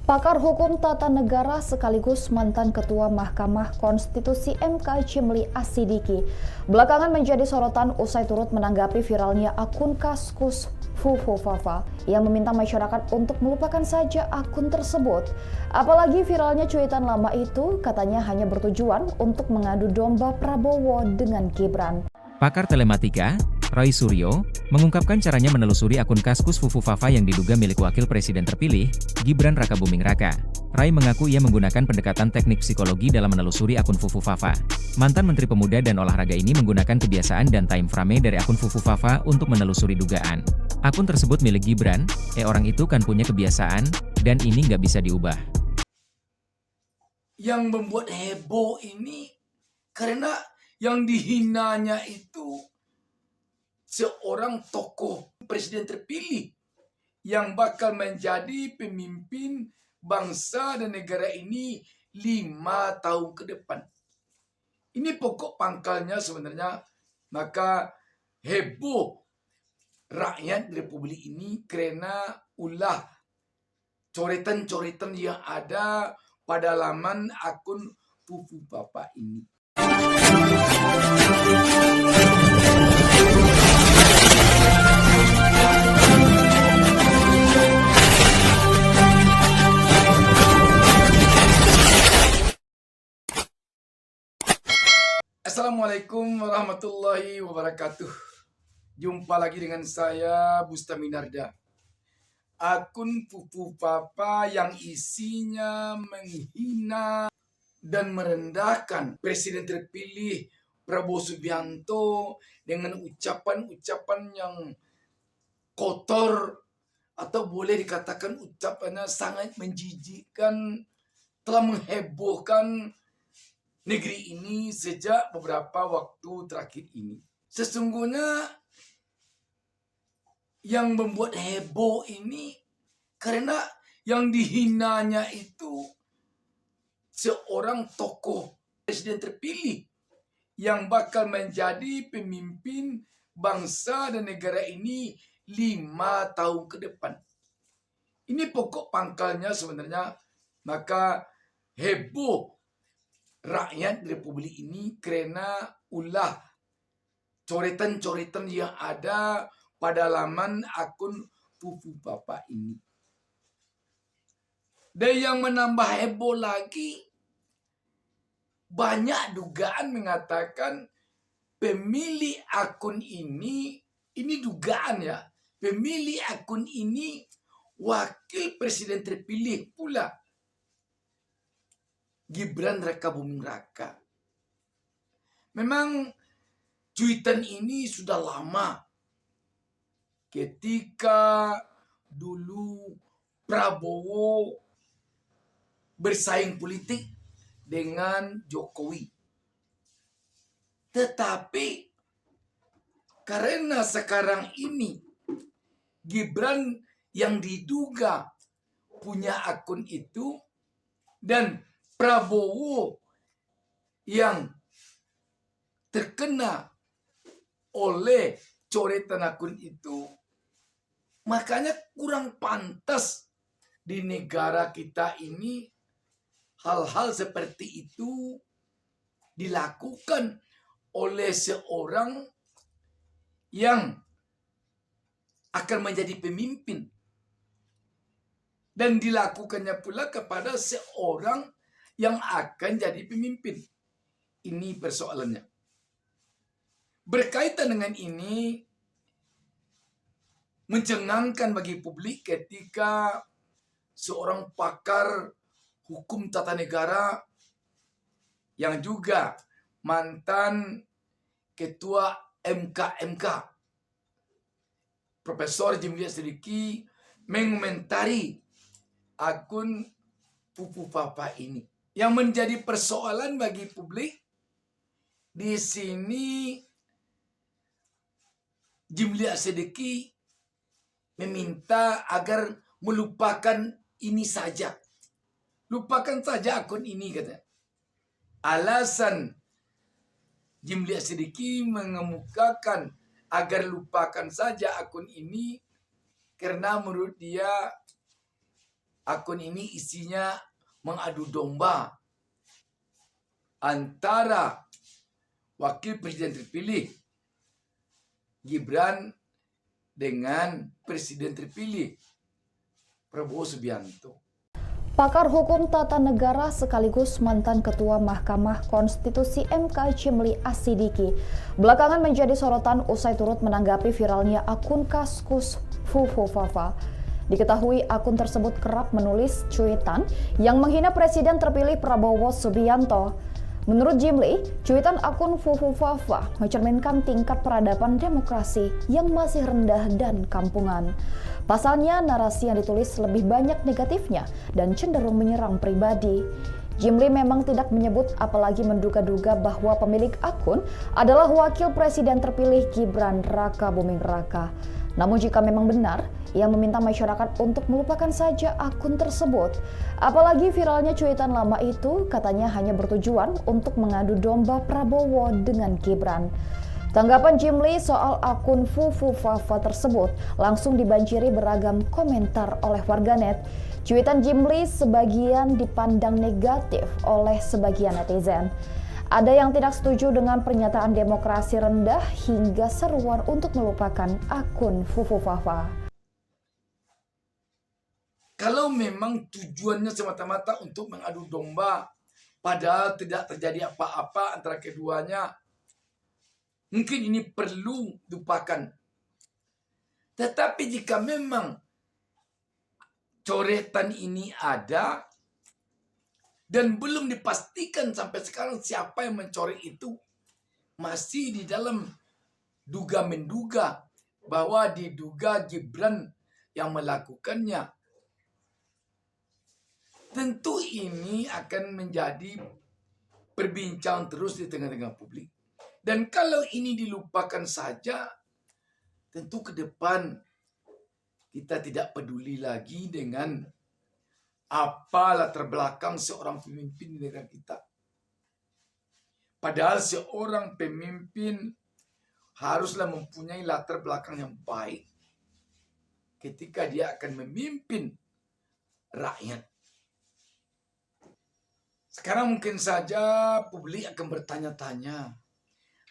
Pakar Hukum Tata Negara sekaligus mantan Ketua Mahkamah Konstitusi MK Cimli Asidiki belakangan menjadi sorotan usai turut menanggapi viralnya akun Kaskus Fufufafa yang meminta masyarakat untuk melupakan saja akun tersebut. Apalagi viralnya cuitan lama itu katanya hanya bertujuan untuk mengadu domba Prabowo dengan Gibran. Pakar telematika, Roy Suryo, mengungkapkan caranya menelusuri akun Kaskus Fufufafa yang diduga milik wakil presiden terpilih, Gibran Rakabuming Raka. Roy mengaku ia menggunakan pendekatan teknik psikologi dalam menelusuri akun Fufufafa. Mantan Menteri Pemuda dan Olahraga ini menggunakan kebiasaan dan time frame dari akun Fufufafa untuk menelusuri dugaan. Akun tersebut milik Gibran, orang itu kan punya kebiasaan, dan ini nggak bisa diubah. Yang membuat heboh ini karena yang dihinanya itu seorang tokoh presiden terpilih yang bakal menjadi pemimpin bangsa dan negara ini 5 tahun ke depan. Ini pokok pangkalnya sebenarnya. Maka heboh rakyat Republik ini karena ulah coretan-coretan yang ada pada laman akun Fufufafa ini. Assalamualaikum warahmatullahi wabarakatuh. Jumpa lagi dengan saya Bustami Narda. Akun Fufufafa yang isinya menghina dan merendahkan Presiden terpilih Prabowo Subianto dengan ucapan-ucapan yang kotor atau boleh dikatakan ucapannya sangat menjijikkan, telah menghebohkan negeri ini sejak beberapa waktu terakhir ini. Sesungguhnya yang membuat heboh ini karena yang dihinanya itu seorang tokoh presiden terpilih yang bakal menjadi pemimpin bangsa dan negara ini 5 tahun ke depan. Ini pokok pangkalnya sebenarnya. Maka heboh rakyat Republik ini karena ulah coretan-coretan yang ada pada laman akun Fufufafa ini. Dan yang menambah heboh lagi, banyak dugaan mengatakan pemilik akun ini dugaan ya, pemilik akun ini wakil presiden terpilih pula, Gibran Rakabuming Raka. Memang cuitan ini sudah lama. Ketika dulu Prabowo bersaing politik dengan Jokowi. Tetapi karena sekarang ini Gibran yang diduga punya akun itu dan Prabowo yang terkena oleh coretan akun itu, makanya kurang pantas di negara kita ini hal-hal seperti itu dilakukan oleh seorang yang akan menjadi pemimpin. Dan dilakukannya pula kepada seorang yang akan jadi pemimpin. Ini persoalannya. Berkaitan dengan ini, mencengangkan bagi publik ketika seorang pakar hukum tata negara yang juga mantan ketua MK Profesor Cimli Asidiki mengomentari akun Fufufafa ini. Yang menjadi persoalan bagi publik di sini, Cimli Asidiki meminta agar melupakan ini saja. Lupakan saja akun ini, katanya. Alasan Cimli Asidiki mengemukakan agar lupakan saja akun ini karena menurut dia akun ini isinya mengadu domba antara wakil presiden terpilih Gibran dengan presiden terpilih Prabowo Subianto. Pakar hukum tata negara sekaligus mantan Ketua Mahkamah Konstitusi MK Cimli Asidiki belakangan menjadi sorotan usai turut menanggapi viralnya akun Kaskus Fufufafa. Diketahui akun tersebut kerap menulis cuitan yang menghina Presiden terpilih Prabowo Subianto. Menurut Jimli, cuitan akun Fufufafa mencerminkan tingkat peradaban demokrasi yang masih rendah dan kampungan. Pasalnya, narasi yang ditulis lebih banyak negatifnya dan cenderung menyerang pribadi. Jimli memang tidak menyebut apalagi menduga-duga bahwa pemilik akun adalah wakil presiden terpilih Gibran Raka Buming Raka. Namun jika memang benar, ia meminta masyarakat untuk melupakan saja akun tersebut. Apalagi viralnya cuitan lama itu katanya hanya bertujuan untuk mengadu domba Prabowo dengan Gibran. Tanggapan Jimli soal akun Fufufafa tersebut langsung dibanjiri beragam komentar oleh warganet. Cuitan Jimli sebagian dipandang negatif oleh sebagian netizen. Ada yang tidak setuju dengan pernyataan demokrasi rendah hingga seruan untuk melupakan akun Fufufafa. Kalau memang tujuannya semata-mata untuk mengadu domba, padahal tidak terjadi apa-apa antara keduanya, mungkin ini perlu dilupakan. Tetapi jika memang coretan ini ada dan belum dipastikan sampai sekarang siapa yang mencoret itu, masih di dalam duga-menduga bahwa diduga Gibran yang melakukannya. Tentu ini akan menjadi perbincangan terus di tengah-tengah publik. Dan kalau ini dilupakan saja, tentu ke depan kita tidak peduli lagi dengan apa latar belakang seorang pemimpin di negara kita. Padahal seorang pemimpin haruslah mempunyai latar belakang yang baik ketika dia akan memimpin rakyat. Sekarang mungkin saja publik akan bertanya-tanya,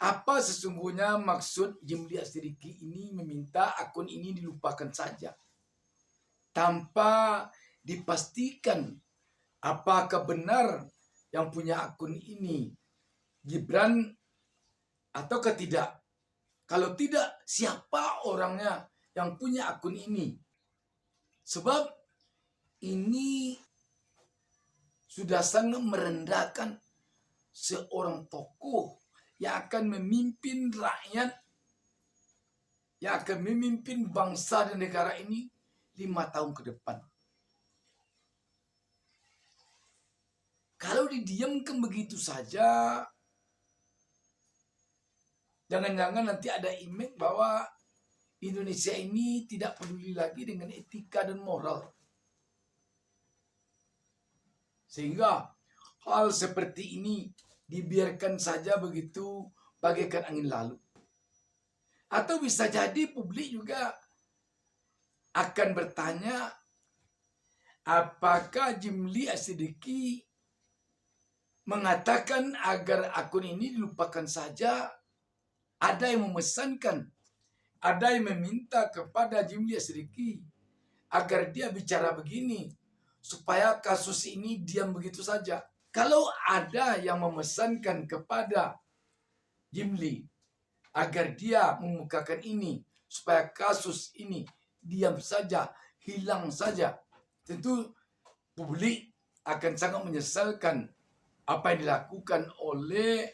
apa sesungguhnya maksud Jimli Asidiki ini meminta akun ini dilupakan saja tanpa dipastikan apakah benar yang punya akun ini Gibran ataukah tidak. Kalau tidak, siapa orangnya yang punya akun ini? Sebab ini sudah sangat merendahkan seorang tokoh yang akan memimpin rakyat, yang akan memimpin bangsa dan negara ini 5 tahun ke depan. Kalau didiamkan begitu saja, jangan-jangan nanti ada image bahwa Indonesia ini tidak peduli lagi dengan etika dan moral. Sehingga hal seperti ini dibiarkan saja begitu bagaikan angin lalu. Atau bisa jadi publik juga akan bertanya, apakah Jimli Asidiki mengatakan agar akun ini dilupakan saja? Ada yang memesankan, ada yang meminta kepada Jimli Asidiki agar dia bicara begini, supaya kasus ini diam begitu saja. Kalau ada yang memesankan kepada Jimli agar dia memukakan ini, supaya kasus ini diam saja, hilang saja, tentu publik akan sangat menyesalkan apa yang dilakukan oleh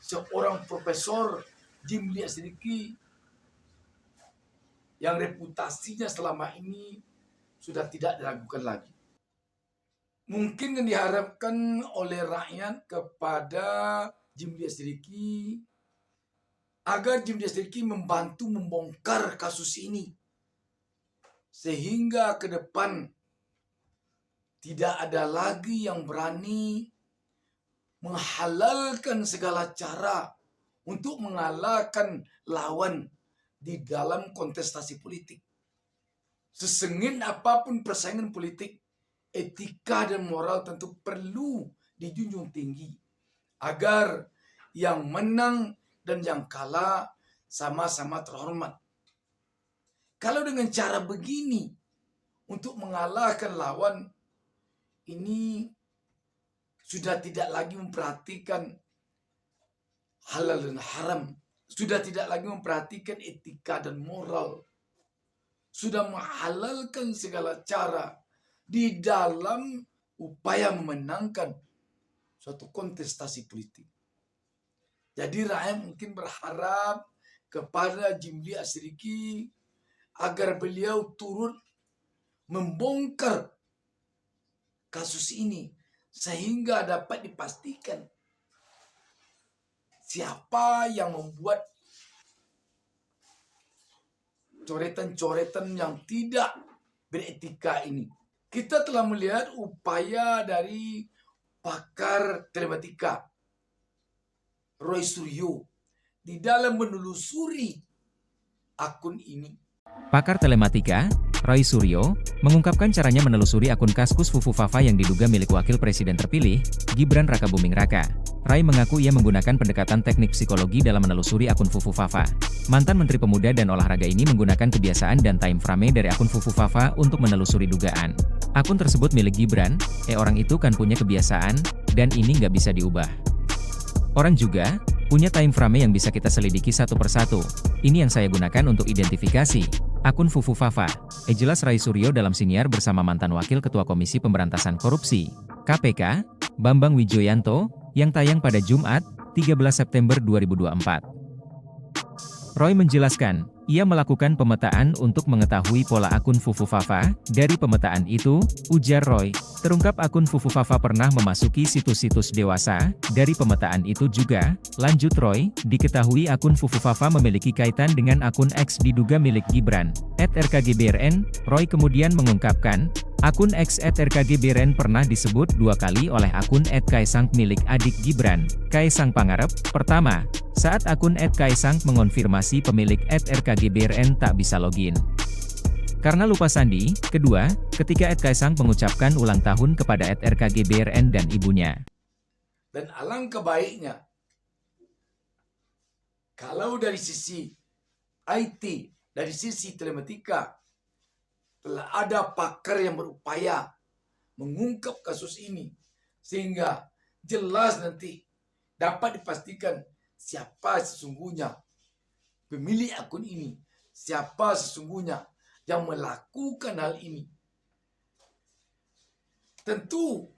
seorang Profesor Jimli Asidiki yang reputasinya selama ini sudah tidak diragukan lagi. Mungkin yang diharapkan oleh rakyat kepada Jimli Asidiki agar Jimli Asidiki membantu membongkar kasus ini sehingga ke depan tidak ada lagi yang berani menghalalkan segala cara untuk mengalahkan lawan di dalam kontestasi politik. Sesengit apapun persaingan politik etika dan moral tentu perlu dijunjung tinggi agar yang menang dan yang kalah sama-sama terhormat. Kalau dengan cara begini untuk mengalahkan lawan, ini sudah tidak lagi memperhatikan halal dan haram, sudah tidak lagi memperhatikan etika dan moral, sudah menghalalkan segala cara di dalam upaya memenangkan suatu kontestasi politik. Jadi rakyat mungkin berharap kepada Jimli Asriki agar beliau turut membongkar kasus ini sehingga dapat dipastikan siapa yang membuat coretan-coretan yang tidak beretika ini. Kita telah melihat upaya dari pakar telematika Roy Suryo di dalam menelusuri akun ini. Pakar telematika, Roy Suryo, mengungkapkan caranya menelusuri akun Kaskus Fufufafa yang diduga milik Wakil Presiden terpilih, Gibran Rakabuming Raka. Rai mengaku ia menggunakan pendekatan teknik psikologi dalam menelusuri akun Fufufafa. Mantan Menteri Pemuda dan Olahraga ini menggunakan kebiasaan dan time frame dari akun Fufufafa untuk menelusuri dugaan. Akun tersebut milik Gibran, orang itu kan punya kebiasaan, dan ini nggak bisa diubah. Orang juga punya time frame yang bisa kita selidiki satu persatu. Ini yang saya gunakan untuk identifikasi akun Fufufafa. Jelas Rai Suryo dalam siniar bersama mantan Wakil Ketua Komisi Pemberantasan Korupsi, KPK, Bambang Wijoyanto, yang tayang pada Jumat, 13 September 2024. Roy menjelaskan, ia melakukan pemetaan untuk mengetahui pola akun Fufufafa. Dari pemetaan itu, ujar Roy, terungkap akun Fufufafa pernah memasuki situs-situs dewasa. Dari pemetaan itu juga, lanjut Roy, diketahui akun Fufufafa memiliki kaitan dengan akun X diduga milik Gibran @RKGBRN. Roy kemudian mengungkapkan, akun X @RKGBRN pernah disebut 2 kali oleh akun @Kaesang milik adik Gibran, Kaesang Pangarep. Pertama, saat akun @Kaesang mengonfirmasi pemilik @RKGBRN tak bisa login karena lupa sandi. Kedua, ketika Kaesang mengucapkan ulang tahun kepada @RKGBRN dan ibunya. Dan alangkah baiknya kalau dari sisi IT, dari sisi telematika, telah ada pakar yang berupaya mengungkap kasus ini sehingga jelas nanti dapat dipastikan siapa sesungguhnya pemilik akun ini, siapa sesungguhnya yang melakukan hal ini. Tentu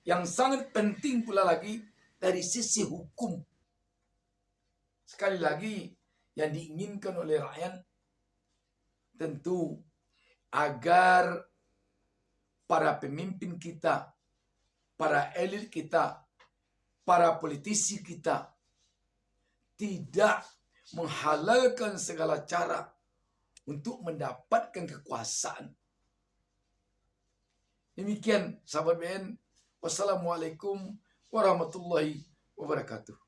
yang sangat penting pula lagi dari sisi hukum. Sekali lagi yang diinginkan oleh rakyat tentu agar para pemimpin kita, para elit kita, para politisi kita tidak menghalalkan segala cara untuk mendapatkan kekuasaan. Demikian sahabat BN. Wassalamualaikum warahmatullahi wabarakatuh.